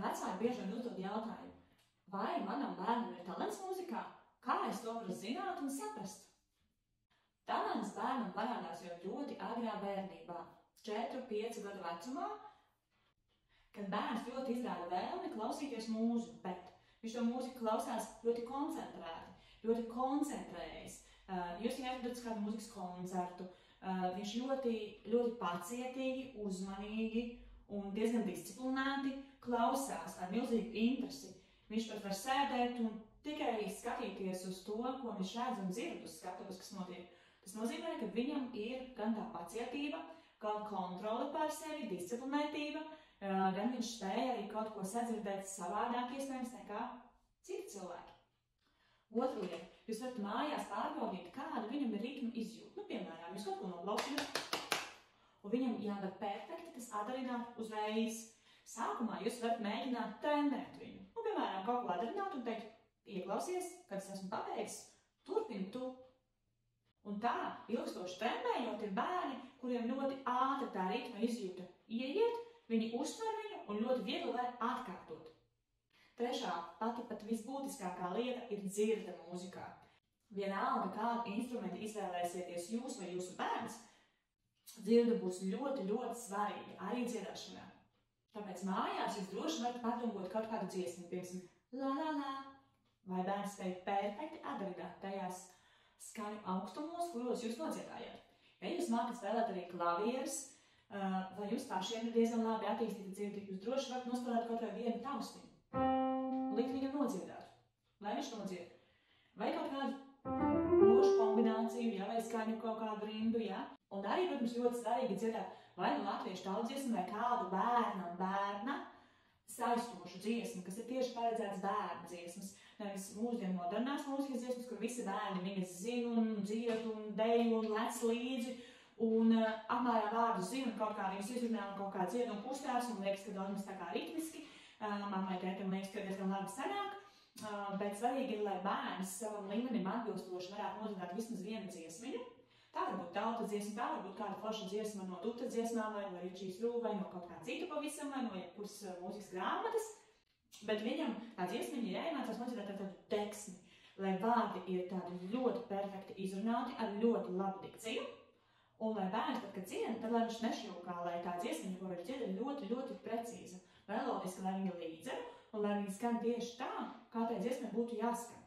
Vecāki bieži vien uzdod jautājumu, vai manam bērnam ir talants mūzikā? Kā es to varu zināt un saprast? Talants bērnam parādās jau ļoti agrā bērnībā, 4–5 gadu vecumā, kad bērns ļoti izrāda vēlmi klausīties mūziku, bet viņš to mūziku klausās ļoti koncentrēti, ļoti koncentrējas. Jūs viņu aizvedat uz kādu mūzikas koncertu, viņš ļoti pacietīgi, uzmanīgi un diezgan disciplinēti klausās ar milzīgu interesi. Viņš pat var sēdēt un tikai skatīties uz to, ko viņš redz un dzird uz skatuves, kas notiek. Tas nozīmē, ka viņam ir gan tā pacietība, gan kontrole pār sevi, disciplinētība, gan viņš spēja arī kaut ko sadzirdēt savādāk iespējams nekā citi cilvēki. Otru lietu, jūs varat mājās pārbaudīt, kāda viņam ir ritma izjūta. Piemēram, jūs kaut ko noklausījāt, un viņam jāvar perfekti tas atdarināt uzreiz. Sākumā jūs varat mēģināt trenēt viņu. Piemēram, kaut ko atdarināt un teikt, ieklausies, kad es esmu pabeidzis, turpini tu. Un tā, ilgstoši trenējot, ir bērni, kuriem ļoti ātri tā ritma izjūta ieiet, viņi uztver viņu un ļoti viegli var atkārtot. Trešā, pat visbūtiskākā lieta ir dzirde mūzikā. Vienalga, kādu instrumentu izvēlēsieties jūs vai jūsu bērns, dzirde būs ļoti svarīga arī dziedāšanā. Tāpēc mājās jūs droši varat padomāt kaut kādu dziesmu, piemēram, la la la, vai bērns spēj perfekti atdarināt tajās skaņu augstumos, kuros jūs nodziedājāt. Ja jūs mākat spēlēt arī klavierus, vai jūs pašiem ir diezgan labi attīstīta dzirdi, jūs droši varat nospēlēt kaut vai vienu taustiņu. Likt viņam nodziedāt, lai viņš nodzied. Vai kaut kādu lošu kombināciju, ja, vai skaņu kaut kādu rindu, ja. Un arī, protams, ļoti svarīgi dziedāt vai nu latviešu tautsdziesmu, vai kādu bērna saistošu dziesmu, kas ir tieši paredzēts bērnu dziesmas. Nevis mūsdienu modernās mūzikas dziesmas, kur visi bērni viņas zina un dzied un deju un lec līdzi. Un apmērā vārdus zina un kaut kā viņas izrunā un kaut kā dzied un kustās un liekas, ka daudz tā kā ritmiski. Mammai tētim liekas, ka diezgan labi sanāk, bet svarīgi ir, lai bērns savam līmenim atbilstoši varētu nodziedāt vismaz vienu dziesmiņu. Tā var būt tautas dziesma, tā var būt kāda forša dziesma no Tuta dziesmām, vai no Ričijas Rū, vai no kaut kā citu pavisam, vai no jebkuras mūzikas grāmatas. Bet viņam tā dziesmiņa ir jāiemācās nodziedāt ar tādu teksmi, lai vārdi ir tādi ļoti perfekti izrunāti, ar ļoti labu dikciju. Un lai bērns, tad, kad dzied, tad lai viņš nešļūkā, lai tā dziesmiņa, ko viņš dzied, ir ļoti precīza. Melodiski, lai viņa līdzeru, un lai viņa skan tieši tā, kā tai dziesmai būtu jāskan.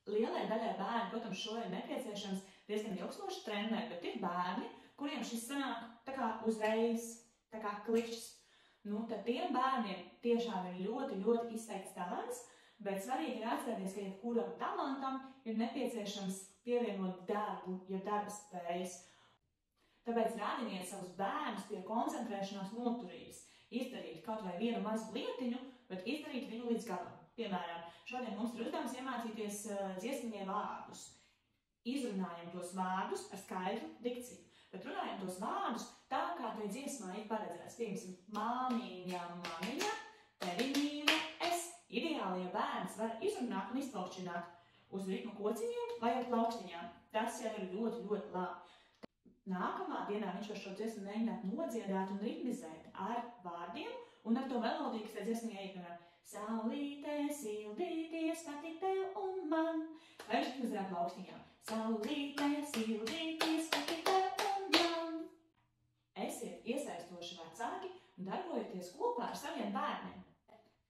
Lielai daļai bērni, protams, šo ir nepieciešams diezgan ilgstoši trenēt, bet ir bērni, kuriem šis sanāk tā kā uzreiz, tā kā klišs. Tad tiem bērniem tiešām ir ļoti izteikts talants, bet svarīgi ir atcerēties, ka jebkuram talantam ir nepieciešams pievienot darbu, ja darba spējas. Tāpēc rādiniet savus bērnus pie koncentrēšanās noturības. Izdarīt kaut vai vienu mazu lietiņu, bet izdarīt viņu līdz galam. Piemēram, šodien mums ir uzdevums iemācīties dziesmiņai vārdus. Izrunājam tos vārdus ar skaidru dikciju, bet runājam tos vārdus tā, kā tai dziesmā ir paredzēts. Piemēram, māmiņa, mamiņa, tevi mīlu es. Ideāli, ja bērns var izrunāt un izplaukšķināt uz ritmu kociņiem vai ar plaukstiņām. Tas jau ir ļoti labi. Nākamā dienā viņš var šo dziesmu mēģināt nodziedāt un ritmizēt ar vārdiem un ar to melodiju, kas tai dziesmai iekļauj. Saulītē sildīties patīk tev un man. Vai viņš ritmizē ar plaukstiņām? Saulītē sildīties patīk tev un man. Esiet iesaistoši vecāki un darbojieties kopā ar saviem bērniem.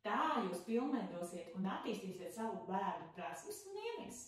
Tā jūs pilnveidosiet un attīstīsiet savu bērnu prasmes un iemaņas.